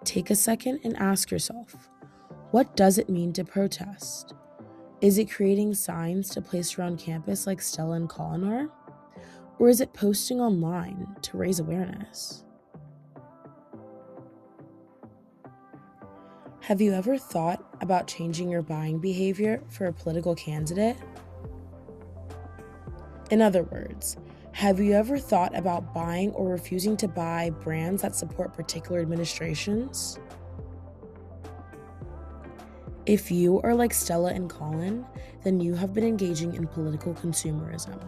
Take a second and ask yourself, what does it mean to protest? Is it creating signs to place around campus like Stella and Colin are? Or is it posting online to raise awareness? Have you ever thought about changing your buying behavior for a political candidate? In other words, have you ever thought about buying or refusing to buy brands that support particular administrations? If you are like Stella and Colin, then you have been engaging in political consumerism.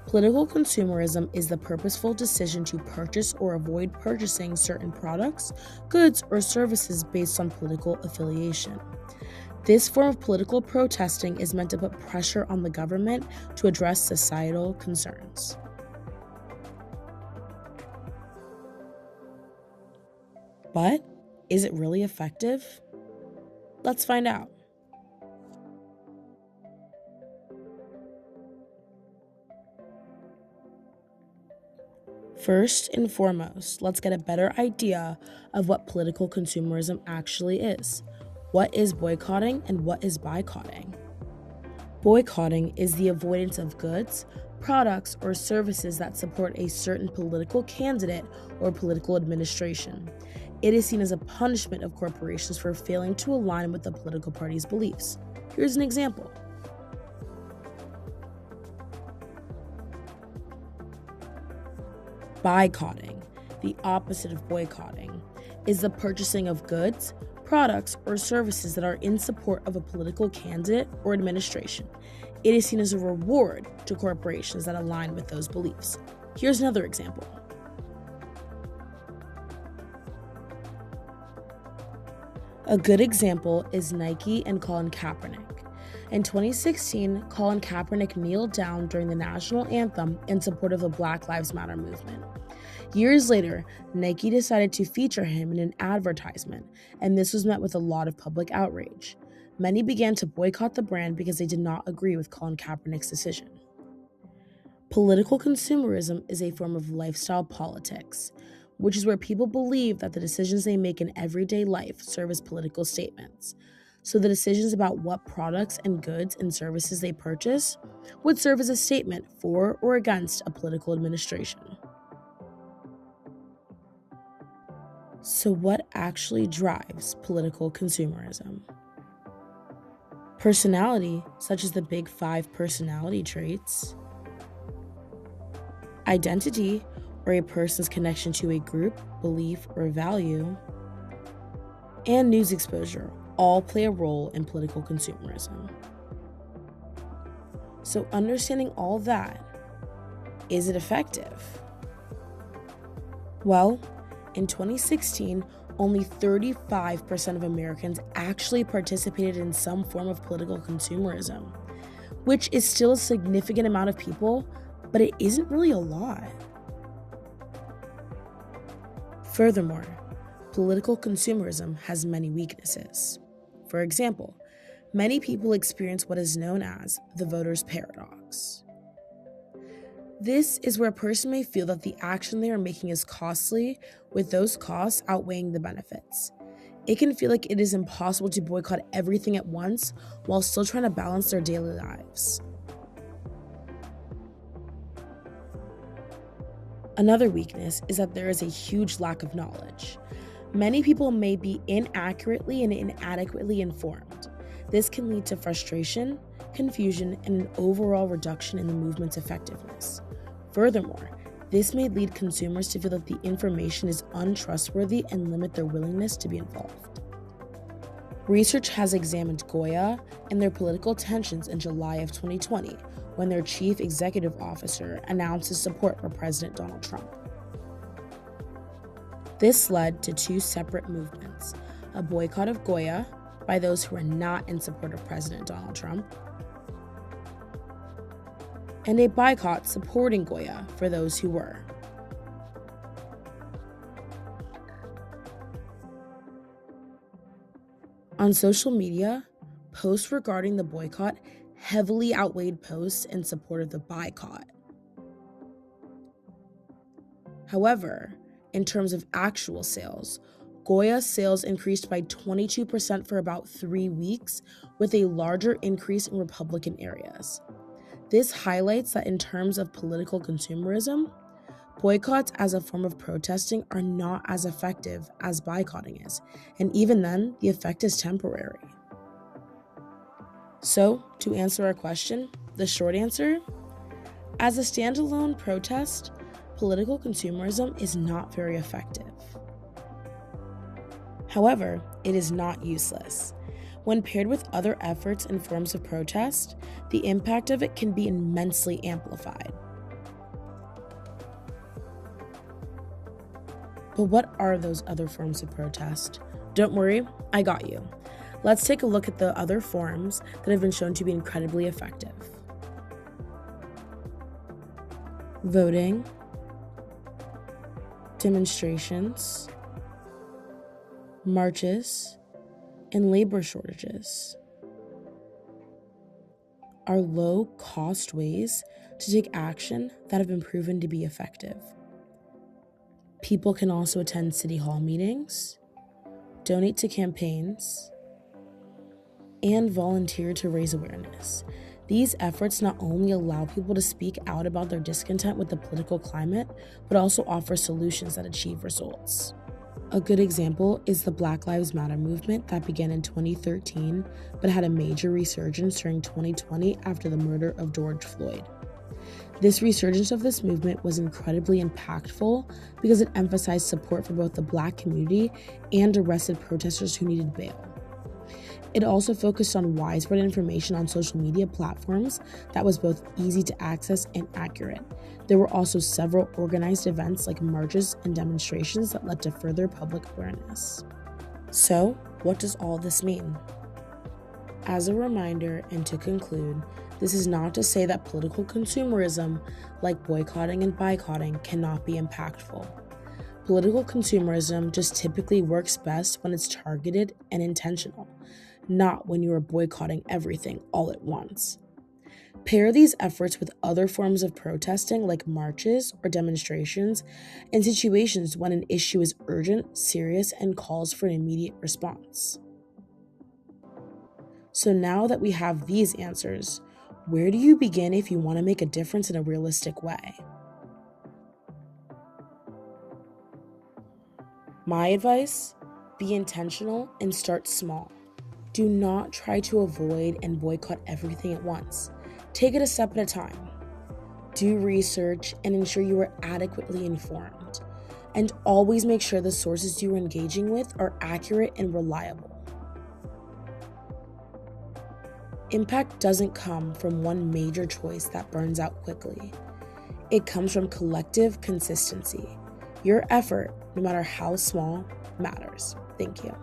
Political consumerism is the purposeful decision to purchase or avoid purchasing certain products, goods, or services based on political affiliation. This form of political protesting is meant to put pressure on the government to address societal concerns. But is it really effective? Let's find out. First and foremost, let's get a better idea of what political consumerism actually is. What is boycotting and what is boycotting? Boycotting is the avoidance of goods, products, or services that support a certain political candidate or political administration. It is seen as a punishment of corporations for failing to align with the political party's beliefs. Here's an example. Boycotting, the opposite of boycotting, is the purchasing of goods, products, or services that are in support of a political candidate or administration. It is seen as a reward to corporations that align with those beliefs. Here's another example. A good example is Nike and Colin Kaepernick. In 2016, Colin Kaepernick kneeled down during the national anthem in support of the Black Lives Matter movement. Years later, Nike decided to feature him in an advertisement, and this was met with a lot of public outrage. Many began to boycott the brand because they did not agree with Colin Kaepernick's decision. Political consumerism is a form of lifestyle politics, which is where people believe that the decisions they make in everyday life serve as political statements. So the decisions about what products and goods and services they purchase would serve as a statement for or against a political administration. So what actually drives political consumerism? Personality, such as the big 5 personality traits. Identity, or a person's connection to a group, belief, or value. And news exposure all play a role in political consumerism. So understanding all that, is it effective? Well, in 2016, only 35% of Americans actually participated in some form of political consumerism, which is still a significant amount of people, but it isn't really a lot. Furthermore, political consumerism has many weaknesses. For example, many people experience what is known as the voter's paradox. This is where a person may feel that the action they are making is costly, with those costs outweighing the benefits. It can feel like it is impossible to boycott everything at once while still trying to balance their daily lives. Another weakness is that there is a huge lack of knowledge. Many people may be inaccurately and inadequately informed. This can lead to frustration, confusion, and an overall reduction in the movement's effectiveness. Furthermore, this may lead consumers to feel that the information is untrustworthy and limit their willingness to be involved. Research has examined Goya and their political tensions in July of 2020, when their chief executive officer announced his support for President Donald Trump. This led to 2 separate movements: a boycott of Goya by those who are not in support of President Donald Trump, and a boycott supporting Goya for those who were. On social media, posts regarding the boycott heavily outweighed posts in support of the boycott. However, in terms of actual sales, Goya sales increased by 22% for about 3 weeks, with a larger increase in Republican areas. This highlights that in terms of political consumerism, boycotts as a form of protesting are not as effective as boycotting is, and even then, the effect is temporary. So, to answer our question, the short answer: as a standalone protest, political consumerism is not very effective. However, it is not useless. When paired with other efforts and forms of protest, the impact of it can be immensely amplified. But what are those other forms of protest? Don't worry, I got you. Let's take a look at the other forms that have been shown to be incredibly effective. Voting, demonstrations, marches, and labor shortages are low-cost ways to take action that have been proven to be effective. People can also attend city hall meetings, donate to campaigns, and volunteer to raise awareness. These efforts not only allow people to speak out about their discontent with the political climate, but also offer solutions that achieve results. A good example is the Black Lives Matter movement that began in 2013, but had a major resurgence during 2020 after the murder of George Floyd. This resurgence of this movement was incredibly impactful because it emphasized support for both the Black community and arrested protesters who needed bail. It also focused on widespread information on social media platforms that was both easy to access and accurate. There were also several organized events like marches and demonstrations that led to further public awareness. So, what does all this mean? As a reminder and to conclude, this is not to say that political consumerism, like boycotting and boycotting, cannot be impactful. Political consumerism just typically works best when it's targeted and intentional, not when you are boycotting everything all at once. Pair these efforts with other forms of protesting like marches or demonstrations in situations when an issue is urgent, serious, and calls for an immediate response. So now that we have these answers, where do you begin if you want to make a difference in a realistic way? My advice: be intentional and start small. Do not try to avoid and boycott everything at once. Take it a step at a time. Do research and ensure you are adequately informed. And always make sure the sources you are engaging with are accurate and reliable. Impact doesn't come from one major choice that burns out quickly. It comes from collective consistency. Your effort, no matter how small, matters. Thank you.